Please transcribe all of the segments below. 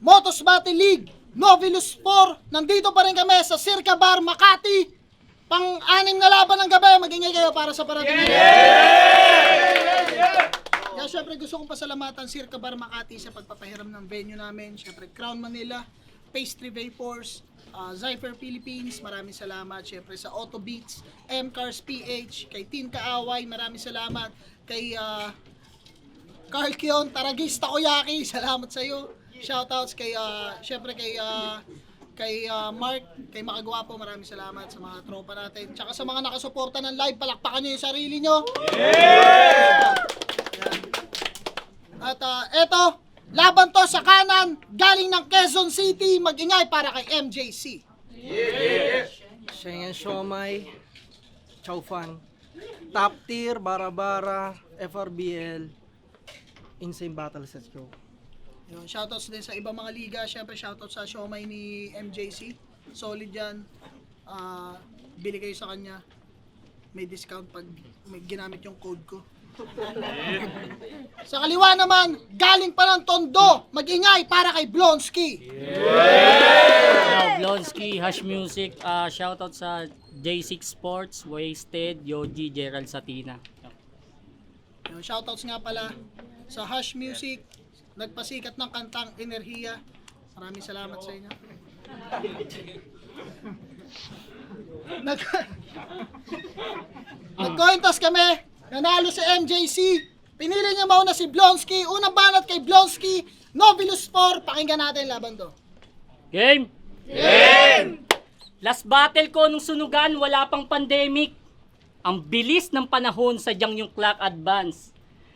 Motos Battle League, Novelus 4. Nandito pa rin kami sa Circa Bar, Makati. Pang-anim na laban ng gabi. Magingay kayo para sa parating. Kaya syempre gusto kong pasalamatan Circa Bar Makati sa pagpapahiram ng venue namin. Syempre Crown Manila, Pastry Vapors, Zypher Philippines, maraming salamat. Syempre sa Auto Beats, M-Cars PH, kay Team Kaaway, maraming salamat. Kay Carl Kion, Taragis Takoyaki, salamat sa iyo. Shoutouts kay syempre kay Mark, kay Makagwapo, maraming salamat sa mga tropa natin. Tsaka sa mga nakasuporta ng live, palakpakan niyo yung sarili niyo. Yeah! At eto, laban to sa kanan, galing ng Quezon City, mag-ingay para kay MJC. Shengen Shomai, Chow Fan, Top Tier, Bara-Bara, FRBL, Insane Battle Sets Go. Yun, shoutouts din sa ibang mga liga, syempre shoutouts sa Shomai ni MJC. Solid yan. Bili kayo sa kanya. May discount pag may ginamit yung code ko. Sa kaliwa naman, galing pa ng Tondo, mag-ingay para kay Blonsky. Blonsky, Hush Music, shoutout sa J6 Sports, Wasted, Yogi, Gerald Satina. Yun, shoutouts nga pala sa Hush Music, nagpasikat ng kantang Enerhiya. Maraming salamat sa inyo. Nag-coin toss kami. Nanalo si MJC. Pinili niya mauna si Blonsky. Unang banat kay Blonsky. Novelus 4. Pakinggan natin laban to. Game! Game! Last battle ko nung sunugan, wala pang pandemic. Ang bilis ng panahon, sadyang yung clock advance.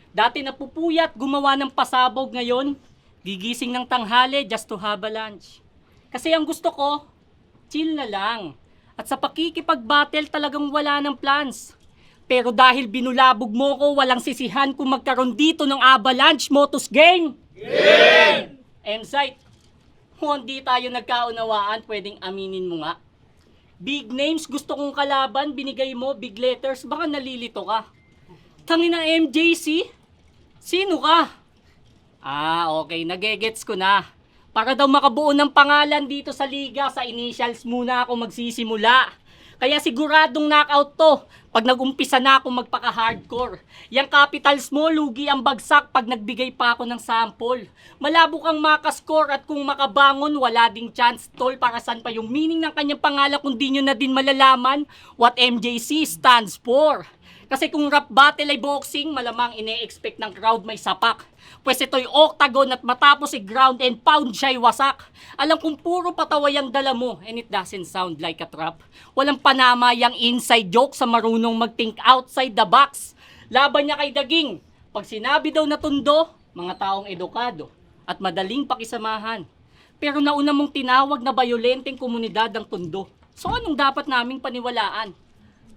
Dati napupuyat, gumawa ng pasabog, ngayon gigising ng tanghali just to have a lunch. Kasi ang gusto ko, chill na lang. At sa pakikipag-battle talagang wala ng plans. Pero dahil binulabog mo ko, walang sisihan kung magkaroon dito ng avalanche motos game. Game! M-Site, kung hindi tayo nagkaunawaan, pwedeng aminin mo nga. Big names gusto kong kalaban, binigay mo, big letters, baka nalilito ka. Tangina MJC, sino ka? Okay, nagegets ko na. Para daw makabuo ng pangalan dito sa liga, sa initials muna ako magsisimula. Kaya siguradong knockout to pag nag-umpisa na ako magpaka-hardcore. Yang capitals mo, lugi ang bagsak pag nagbigay pa ako ng sample. Malabo kang makascore at kung makabangon, wala ding chance. Tol, para saan pa yung meaning ng kanyang pangalan kung di nyo na din malalaman what MJC stands for. Kasi kung rap battle ay boxing, malamang ine-expect ng crowd may sapak. Pwes ito'y octagon at matapos ground and pound siya'y wasak. Alam kong puro pataway ang dala mo and it doesn't sound like a trap. Walang panama yang inside joke sa marunong mag-think outside the box. Laban niya kay Daging. Pag sinabi daw na Tondo, mga taong edukado at madaling pakisamahan. Pero nauna mong tinawag na bayolenteng komunidad ang Tondo. So anong dapat naming paniwalaan?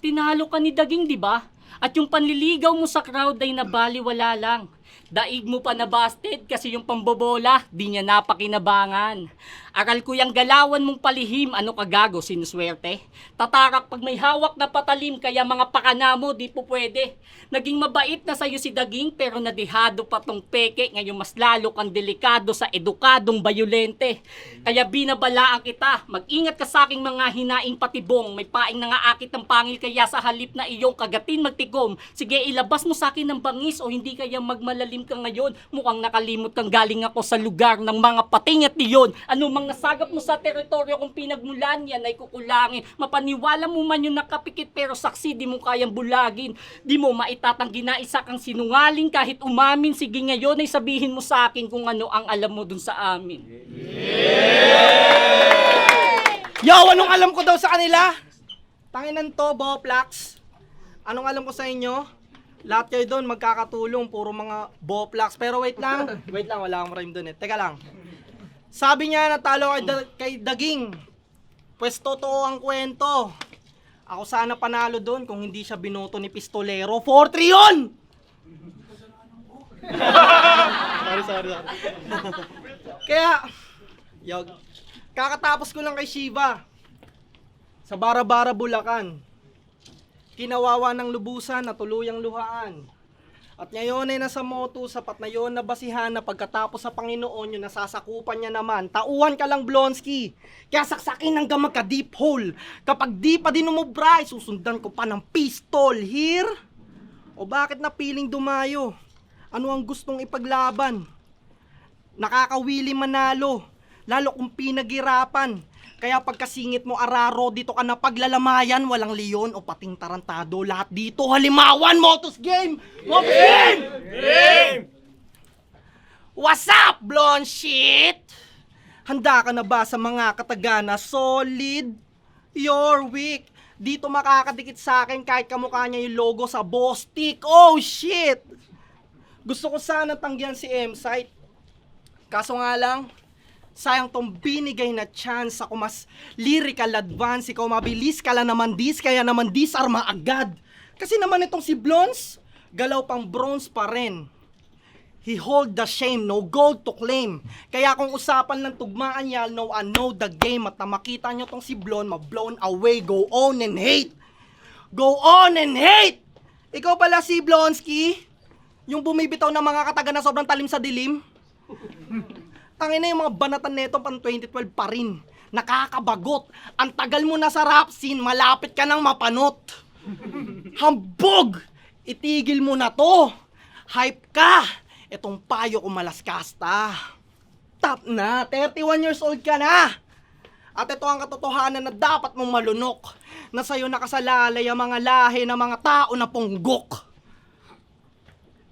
Tinalo ka ni Daging, di ba? At yung panliligaw mo sa crowd ay nabaliwala lang. Daig mo pa nabasted kasi yung pambobola, di niya napakinabangan. Aral ko yung galawan mong palihim, ano ka gago, sinuswerte? Tatarak pag may hawak na patalim, kaya mga pakana mo, di po pwede. Naging mabait na sa'yo si Daging, pero nadihado pa tong peke. Ngayon mas lalo kang delikado sa edukadong bayolente. Kaya binabalaan kita, mag-ingat ka sa aking mga hinaing patibong. May paing nangaakit ng pangil, kaya sa halip na iyong kagatin magtikom. Sige, ilabas mo sa akin ng bangis o hindi kaya magmalalim ka ngayon. Mukhang nakalimot kang galing ako sa lugar ng mga pating at iyon. Ano mang nasagap mo sa teritoryo kung pinagmulan yan ay kukulangin. Mapaniwala mo man yung nakapikit pero saksi di mo kayang bulagin. Di mo maitatanggi na isa kang sinungaling kahit umamin. Sige ngayon ay sabihin mo sa akin kung ano ang alam mo dun sa amin. Yo, anong alam ko daw sa kanila? Tanginan to, Boplax. Anong alam ko sa inyo? Lahat kayo doon magkakatulong, puro mga Boplax. Pero wait lang, wala akong rhyme doon eh. Teka lang. Sabi niya natalo kay Daging. Pues totoo ang kwento. Ako sana panalo doon kung hindi siya binoto ni Pistolero. 4-3 yun! sorry. Kaya, kakatapos ko lang kay Shiva. Sa Bara-Bara, Bulacan. Kinawawa ng lubusan na tuluyang luhaan. At ngayon ay nasa Moto, sapat na yon na basihan na pagkatapos sa Panginoon yung nasasakupan niya naman. Tauhan ka lang, Blonsky. Kaya saksakin hanggang magka-deep hole. Kapag di pa din umubra, susundan ko pa ng pistol. Here? O bakit napiling dumayo? Ano ang gustong ipaglaban? Nakakawili manalo, lalo kung pinaghirapan. Kaya pagkasingit mo araro, dito ka na paglalamayan, walang leon o pating tarantado. Lahat dito halimawan, Motos Game! Motos Game! Game! What's up, blonde shit? Handa ka na ba sa mga katagana? Solid? You're weak. Dito makakadikit sa akin kahit kamukha niya yung logo sa Bostik. Oh shit! Gusto ko sana tanggihan si M-Site. Kaso nga lang, sayang tong binigay na chance ako mas lyrical advance. Ikaw mabilis ka lang naman kaya naman disarma agad. Kasi naman itong si Blons, galaw pang bronze pa rin. He hold the shame, no gold to claim. Kaya kung usapan ng tugmaan y'all know I know the game. At na makita nyo tong si Blon, ma-blown away, go on and hate. Go on and hate! Ikaw pala si Blonsky, yung bumibitaw ng mga kataga na sobrang talim sa dilim. Tangina yung mga banatan neto pang 2012 pa rin. Nakakabagot. Ang tagal mo na sa rap scene, malapit ka nang mapanot. Hambog! Itigil mo na to. Hype ka. Itong payo ko malaskasta. Top na, 31 years old ka na. At ito ang katotohanan na dapat mong malunok. Na sa'yo nakasalalay ang mga lahi ng mga tao na punggok.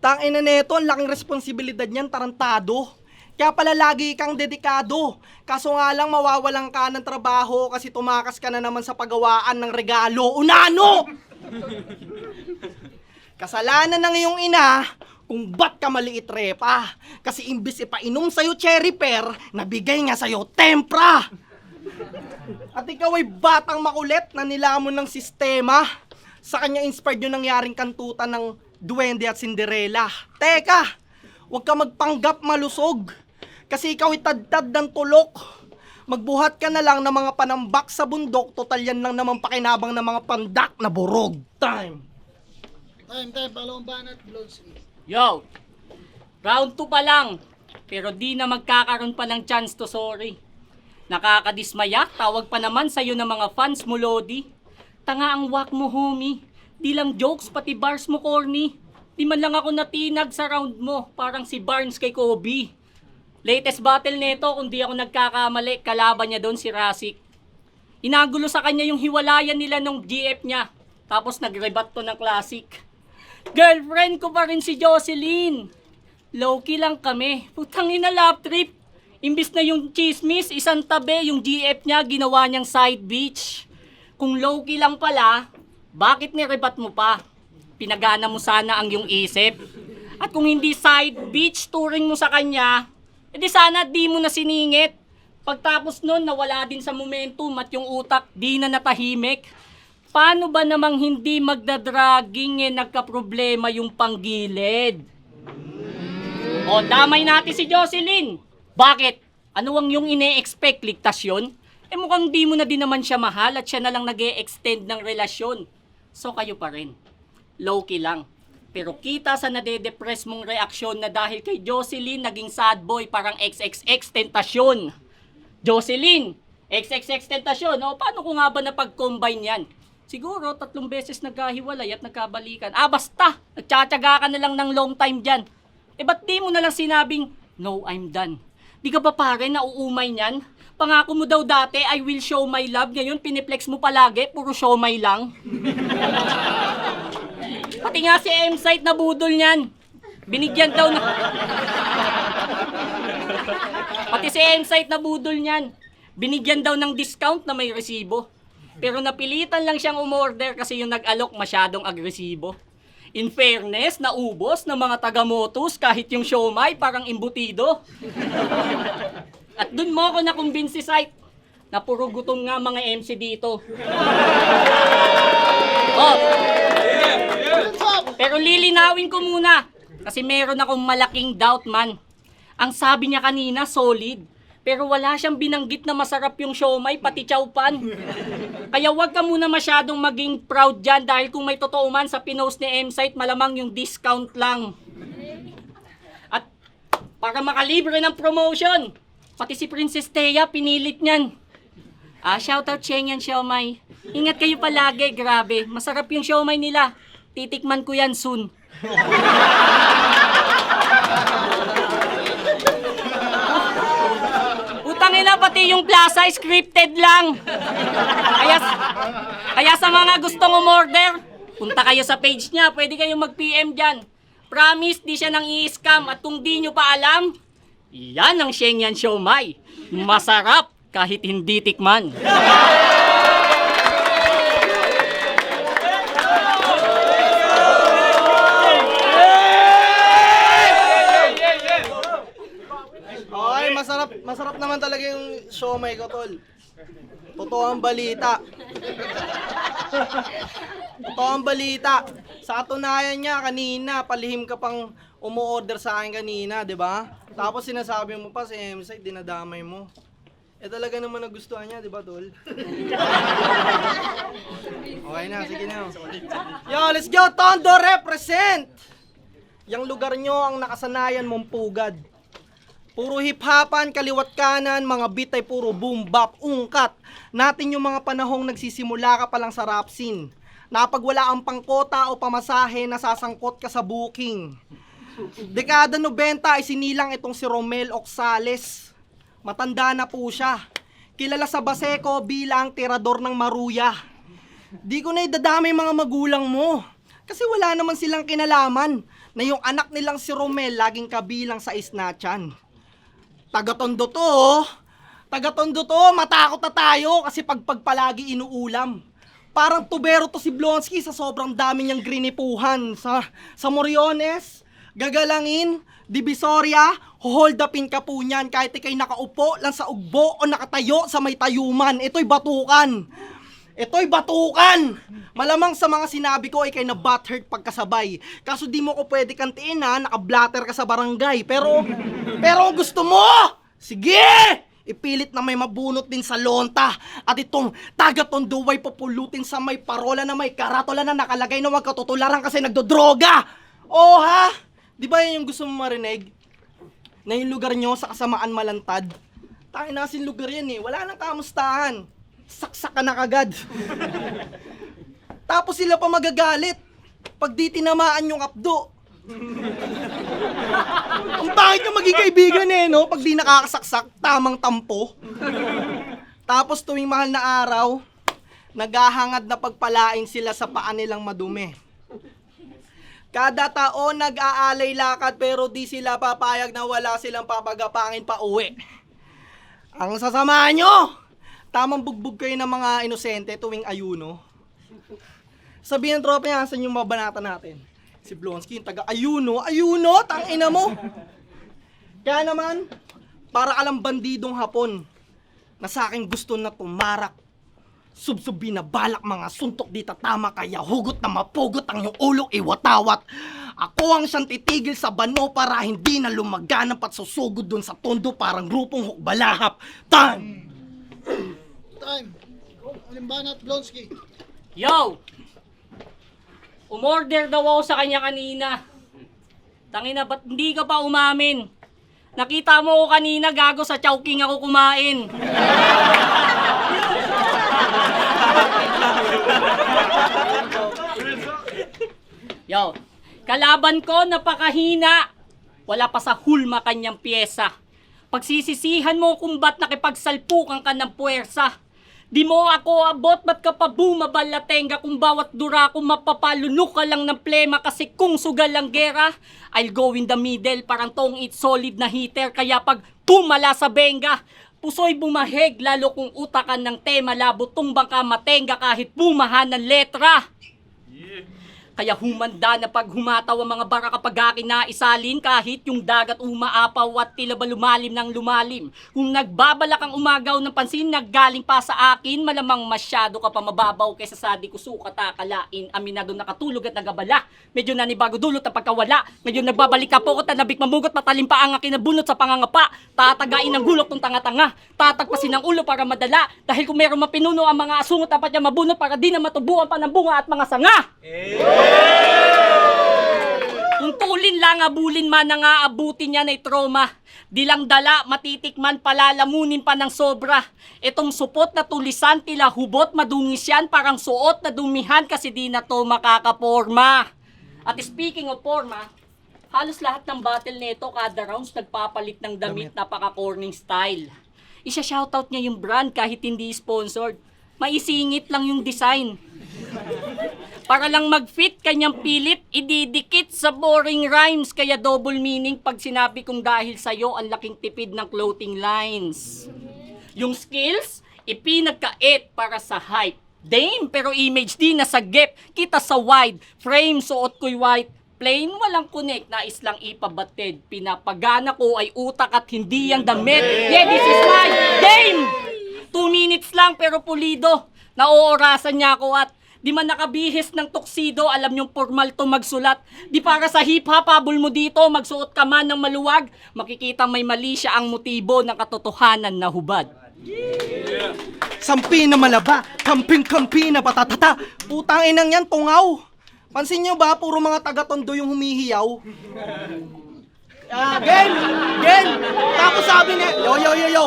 Tangina neto, ang laking responsibilidad niyan, tarantado. Kaya pala lagi kang dedikado. Kaso nga lang mawawalan ka ng trabaho kasi tumakas ka na naman sa paggawaan ng regalo. Unano! Kasalanan ng iyong ina kung ba't ka maliit repa. Kasi imbis ipainom sa'yo cherry pear, nabigay nga sa'yo tempra. At ikaw ay batang makulit na nilamon ng sistema. Sa kanya inspired yung nangyaring kantutan ng Duwende at Cinderella. Teka, huwag ka magpanggap malusog. Kasi ikaw itadtad ng tulok. Magbuhat ka na lang ng mga panambak sa bundok. Total yan lang naman pakinabang ng mga pandak na burog. Time. Time, pangalawang banat, Blonsky. Yo! Round 2 pa lang. Pero di na magkakaroon pa ng chance to, sorry. Nakakadismaya, tawag pa naman sa'yo ng mga fans mo, Lodi. Tanga ang wak mo, homie. Di lang jokes, pati bars mo, corny. Di man lang ako natinag sa round mo, parang si Barnes kay Kobe. Latest battle nito, kung di ako nagkakamali, kalaban niya doon si Rasik. Inagulo sa kanya yung hiwalayan nila nung GF niya. Tapos nag-rebat to ng classic. Girlfriend ko pa rin si Jocelyn. Low-key lang kami. Putang ina love trip. Imbis na yung chismis, isang tabi, yung GF niya, ginawa niyang side bitch. Kung low-key lang pala, bakit nirebat mo pa? Pinagana mo sana ang iyong isip. At kung hindi side bitch touring mo sa kanya, edi sana di mo na siningit. Pagtapos nun, nawala din sa momentum at yung utak di na natahimik. Paano ba namang hindi magdadragging nagka-problema yung panggilid? O, damay natin si Jocelyn. Bakit? Ano ang yung ine-expect? Ligtas yun? Eh mukhang di mo na din naman siya mahal at siya na lang nag-e-extend ng relasyon. So kayo pa rin. Low-key lang. Pero kita sa nade-depress mong reaksyon na dahil kay Jocelyn naging sad boy parang XXX tentasyon. Jocelyn, XXX tentasyon. O paano ko nga ba napag-combine yan? Siguro 3 beses nagkahiwalay at nagkabalikan. Basta, nagtsatsaga ka na lang ng long time dyan. Eh ba't di mo na lang sinabing, no, I'm done? Di ka ba pare nauumay niyan? Pangako mo daw dati, I will show my love. Ngayon, piniplex mo palagi, puro show my lang. Pati nga si M-Site na budol niyan. Binigyan daw na... Pati si M-Site na budol niyan. Binigyan daw ng discount na may resibo. Pero napilitan lang siyang umorder kasi yung nag-alok masyadong agresibo. In fairness, naubos ng mga taga-motos kahit yung siomai parang imbutido. At dun mo ako nakumbinsi, Site, na puro gutom nga mga MC dito. Oh. Pero lilinawin ko muna, kasi meron akong malaking doubt, man. Ang sabi niya kanina, solid. Pero wala siyang binanggit na masarap yung siomai, pati chowpan. Kaya wag ka muna masyadong maging proud dyan dahil kung may totoo man sa pinost ni M-Site, malamang yung discount lang. At para makalibre ng promotion, pati si Princess Thea pinilit niyan. Shoutout Cheng yan, Siomai. Ingat kayo palagi, grabe. Masarap yung siomai nila. Titikman ko yan soon. Utangin na pati yung plaza, scripted lang. Kaya sa mga gustong umorder, punta kayo sa page niya, pwede kayong mag-PM dyan. Promise, di siya nang i-scam. At kung di nyo pa alam, yan ang Shenyang Siomai. Masarap kahit hindi tikman. Okay, masarap naman talaga yung siomai ko, tol. Totoo ang balita. Totoo ang balita. Sa katunayan niya, kanina, palihim ka pang umu-order sa akin kanina, di ba? Tapos sinasabi mo pa sa M-Site, dinadamay mo. Talaga naman nagustuhan niya, di ba, tol? Okay na, sige na. Yo, let's go, Tondo represent! Yang lugar nyo ang nakasanayan mong pugad. Puro hip-hopan, kaliwat kanan, mga beat ay puro boom bap, ungkat. Natin yung mga panahong nagsisimula ka pa lang sa rap scene. Na pag wala ang pangkota o pamasahe, nasasangkot ka sa booking. Dekada 90 ay sinilang itong si Romel Oxales. Matanda na po siya. Kilala sa Baseco bilang tirador ng Maruya. Di ko na idadamay mga magulang mo. Kasi wala naman silang kinalaman na yung anak nilang si Romel laging kabilang sa isnatchan. Taga-Tondo to, oh. Taga-Tondo to, matakot na tayo kasi pagpalagi inuulam. Parang tubero to si Blonsky sa sobrang dami niyang grinipuhan. Sa Moriones, Gagalangin, Divisoria, hold upin ka po niyan kahit ikay nakaupo lang sa ugbo o nakatayo sa may tayuman. Ito'y batukan. Ito'y batukan! Malamang sa mga sinabi ko ay kay na butthurt pagkasabay. Kaso di mo ko pwede kantiin ha, nakablatter ka sa barangay. Pero kung gusto mo, sige! Ipilit na may mabunot din sa lonta. At itong taga-Tondo ay populutin sa may parola na may karatola na nakalagay na wag katutularan kasi nagdodroga. Oh ha? Di ba yun yung gusto mo marinig? Na yung lugar nyo sa kasamaan malantad? Tayo nasin lugar yan eh, wala nang kamustahan. Saksak ka na kagad. Tapos sila pa magagalit pag di tinamaan yung apdo. Ang pangit yung maging kaibigan eh, no? Pag di nakakasaksak, tamang tampo. Tapos tuwing mahal na araw, naghahangad na pagpalain sila sa paa nilang madumi. Kada taon nag-aalay lakad pero di sila papayag na wala silang papagapangin pa uwi. Ang sasama nyo! Tamang bugbog kayo ng mga inosente tuwing ayuno. Sabihin ng tropa niya, saan yung mabanata natin? Si Blonsky, yung taga-ayuno, tangina mo! Kaya naman, para alam bandidong hapon, na sa akin gusto na tumarak. Subsubi na balak mga suntok di tatama kaya hugot na mapugot ang iyong ulo iwatawat. Ako ang siyang titigil sa bano para hindi na lumaganap at susugod dun sa tondo parang grupong hukbalahap. Time! Alimbana at Blonsky. Yo! Umorder daw ako sa kanya kanina. Tangina, ba't hindi ka pa umamin? Nakita mo ko kanina, gago, sa Chowking ako kumain. Yo, kalaban ko napakahina. Wala pa sa hulma kanyang pyesa. Pagsisisihan mo kung ba't nakipagsalpukan ka ng puwersa. Di mo ako abot, ba't ka pa bumabalatenga kung bawat dura ko mapapalunok ka lang ng plema kasi kung sugal ang gera, I'll go in the middle parang tong it solid na heater kaya pag tumala sa benga, puso'y bumaheg lalo kung utakan ng tema labo tumbang ka matenga kahit bumahan ng letra. Kaya humanda na pag humataw ang mga bara kapag akin na isalin kahit yung dagat umaapaw at tila ba lumalim ng lumalim. Kung nagbabalak ang umagaw ng pansin naggaling pa sa akin, malamang masyado ka pa mababaw kaysa sa di ko sukat akalain. Aminado nakatulog at nagabala, medyo nanibago dulot ang pagkawala. Medyo nagbabalik ka po at nabik mamugot, matalim pa ang aking nabunot sa pangangapa. Tatagain ang gulok ng tanga-tanga, tatagpasin ang ulo para madala. Dahil kung meron mapinuno ang mga asungot, dapat niya mabunot para di na matubuan pa ng bunga at mga sanga. Kung tulin lang abulin man ang aabutin niya na trauma, di lang dala, matitikman, palalamunin pa ng sobra. Itong supot na tulisan, tila hubot, madungis yan, parang suot na dumihan kasi di na to makakaporma. At speaking of forma, halos lahat ng battle nito kada rounds nagpapalit ng damit, napaka-corning style. Isa-shoutout niya yung brand kahit hindi sponsored. Maisingit lang yung design. Para lang mag-fit kanyang pilit, ididikit sa boring rhymes. Kaya double meaning pag sinabi kong dahil sa'yo ang laking tipid ng clothing lines. Yung skills, ipinagkait para sa hype. Dame, pero image di nasagip. Kita sa wide, frame suot ko'y white. Plain, walang connect, nais lang ipabatid. Pinapagana ko ay utak at hindi ang damit. Yeah, this is my game! 2 minutes lang pero pulido. Naoorasan niya ako at di man nakabihis ng tuxedo, alam niyong formal to magsulat. Di para sa hip-hop, habol mo dito, magsuot ka man ng maluwag. Makikita may mali siya ang motibo ng katotohanan na hubad. Sampi na malaba, kamping-kampi na patatata. Putang inang yan, tungaw. Pansin nyo ba, puro mga taga-tondo yung humihiyaw? Gen! Tapos sabi ni, yo.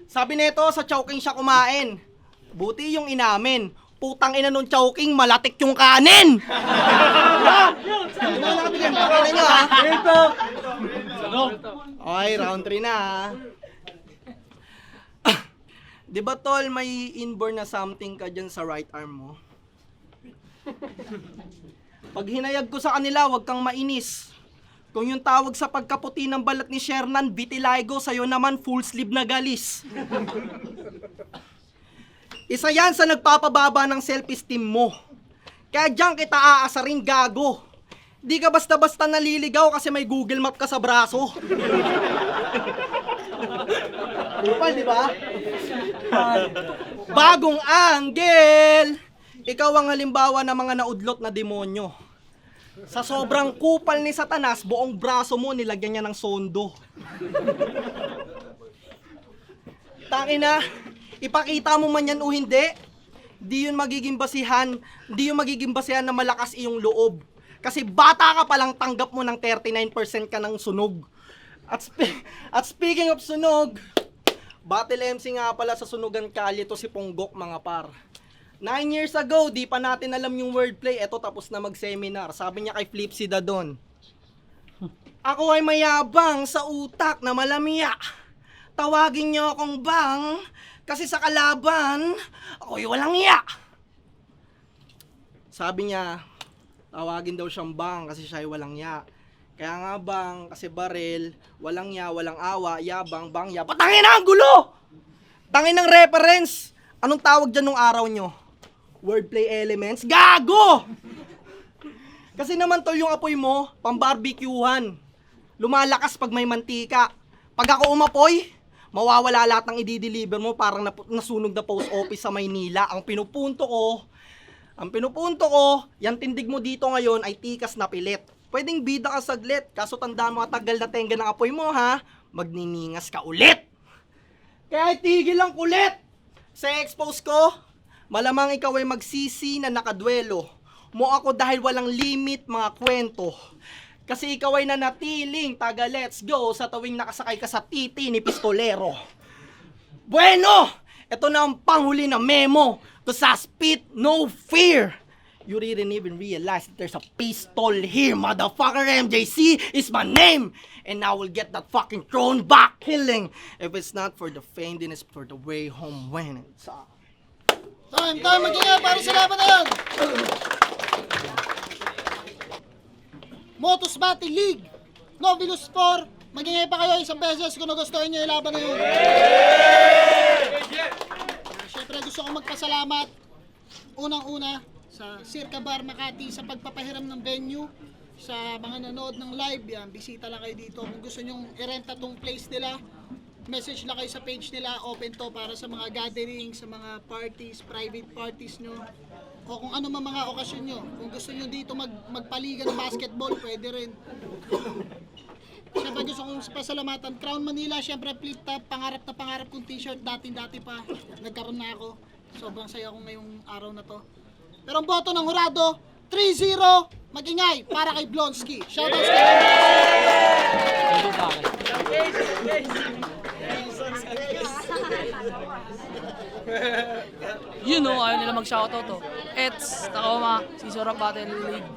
Sabi nito, sa Chowking siya kumain. Buti yung inamin. Putang ina nung Chowking, malatik yung kanin! Pakinggan nyo ha. Okay, round 3 na ha. Di ba tol, may inborn na something ka dyan sa right arm mo? Pag hinayag ko sa kanila, wag kang mainis. Kung yung tawag sa pagkaputi ng balat ni Shernan, vitiligo, sa'yo naman full sleeve na galis. Isa yan sa nagpapababa ng self-esteem mo. Kaya diyan kita aasarin, gago. Di ka basta-basta naliligaw kasi may Google Map ka sa braso. Kupal, di ba? Bagong angle! Ikaw ang halimbawa ng mga naudlot na demonyo. Sa sobrang kupal ni Satanas, buong braso mo nilagyan niya ng sondo. Tangina, ipakita mo man yan o hindi, di yun magiging basihan na malakas iyong loob. Kasi bata ka palang tanggap mo ng 39% ka ng sunog. At speaking of sunog, battle MC nga pala sa Sunugan Kalye to si Ponggok mga par. 9 years ago, di pa natin alam yung wordplay. Eto, tapos na mag-seminar. Sabi niya kay Flipsy Dadon, ako ay mayabang sa utak na malamya. Tawagin niyo akong bang, kasi sa kalaban, ako'y walang iya. Sabi niya, tawagin daw siyang bang kasi siya ay walang iya. Kaya nga bang, kasi baril, walang iya, walang awa, yabang, bang, ya. Patangin na ang gulo! Tangin ng reference! Anong tawag dyan nung araw nyo? Wordplay elements? Gago! Kasi naman tol, yung apoy mo, pang-barbecuehan. Lumalakas pag may mantika. Pag ako umapoy, mawawala lahat ng i-deliver mo, parang nasunog na post office sa Maynila. Ang pinupunto ko, yung tindig mo dito ngayon ay tikas na pilit. Pwedeng bida ka saglit, kaso tandaan mo tagal na tenga ng apoy mo ha, magniningas ka ulit. Kaya tigil ang kulit. Sa expose ko, malamang ikaw ay magsisi na nakadwelo. Mo ako dahil walang limit mga kwento. Kasi ikaw ay nanatiling taga let's go sa tuwing nakasakay ka sa titi ni pistolero. Bueno, ito na ang panghuli na memo to sa spit no fear. You didn't even realize that there's a pistol here, motherfucker. MJC is my name. And I will get that fucking throne back killing. If it's not for the fame, then it's for the way home when it's up. Time, magingay para sa laban na yan! Motus Battle League, Novelus 4, magingay pa kayo isang beses kung nagustuhan nyo yung laban na yun. Siyempre gusto ko magpasalamat, unang-una, sa Circa Bar Makati sa pagpapahiram ng venue. Sa mga nanood ng live yan, bisita lang kayo dito. Kung gusto nyong i-renta tong place nila, message lang kayo sa page nila. Open to para sa mga gatherings, sa mga parties, private parties nyo. O kung ano man mga okasyon nyo. Kung gusto nyo dito magpaliga ng basketball, pwede rin. Siyempre gusto kong pasalamatan Crown Manila, siyempre flip top, pangarap na pangarap kong t-shirt, dati pa, nagkaroon na ako. Sobrang saya ko ngayong araw na to. Pero ang boto ng hurado, 3-0, magingay para kay Blonsky. Shoutouts kay Ito ba akin? You know, ayaw nila mag-shoutout to. Eds, Tacoma, si Sorap Battle League.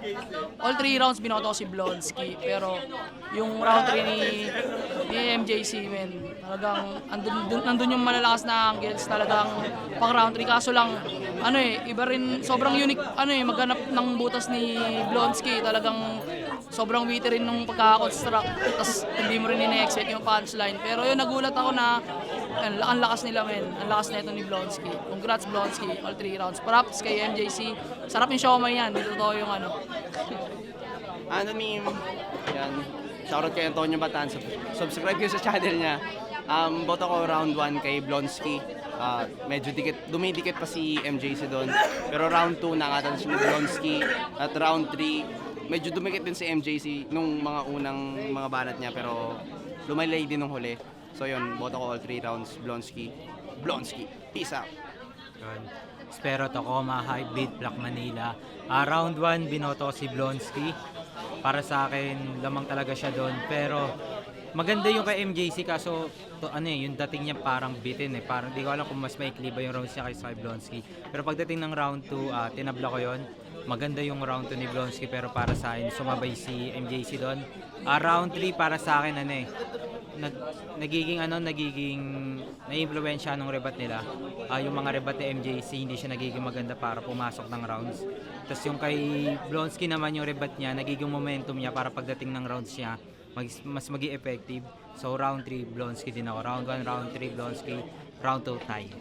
All 3 rounds binoto ko si Blonsky. Pero yung round 3 ni MJC, men, talagang nandun yung malalakas na angles, talagang pang round 3. Kaso lang, iba rin, sobrang unique, maghanap ng butas ni Blonsky. Talagang sobrang witty rin nung pagkaka-construct. Tapos hindi mo rin ine-expect yung punchline. Pero yun, nagulat ako na ang lakas nila, men. Ang lakas na ito ni Blonsky. Congrats, Blonsky. All 3 rounds. Props kay MJC. Sarap yung siomay yan. Dito to yung Anonym. Yan. Shoutout kay Antonio Batan. Subscribe kayo sa channel niya. Boto ko round 1 kay Blonsky. Medyo dumidikit pa si MJC doon. Pero round 2 nakatan si Blonsky. At round 3, medyo dumikit din si MJC nung mga unang mga banat niya. Pero lumalay din nung huli. So yun, boto ko all 3 rounds. Blonsky. Peace out. Yun. Espero Tacoma, Highbeat, Black Manila. Round 1, binoto ko si Blonsky. Para sa akin, lamang talaga siya doon. Pero maganda yung kay MJC kaso yung dating niya parang bitin eh. Parang di ko alam kung mas maikli ba yung rounds niya kaysa kay Blonsky. Pero pagdating ng round 2, tinabla ko yon. Maganda yung round 2 ni Blonsky pero para sa akin, sumabay si MJC doon. Round 3 para sa akin, nagiging naiimpluwensya ng rebat nila. Yung mga rebat ni MJC hindi siya nagiging maganda para pumasok ng rounds. Tapos yung kay Blonsky naman yung rebat niya, nagiging momentum niya para pagdating ng rounds niya mas maging effective. So round 3 Blonsky din ako. Round 1, round 3 Blonsky, round 2 tie.